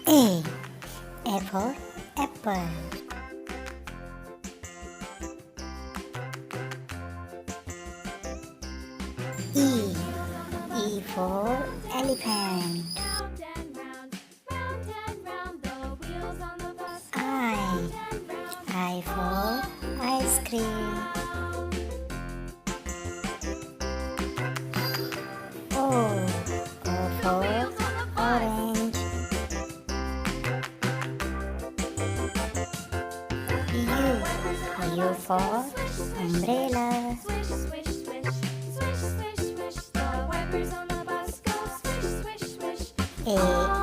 A. A for apple. E. E for elephant. I. I for ice cream. O. O for orange. U. U for umbrella. A.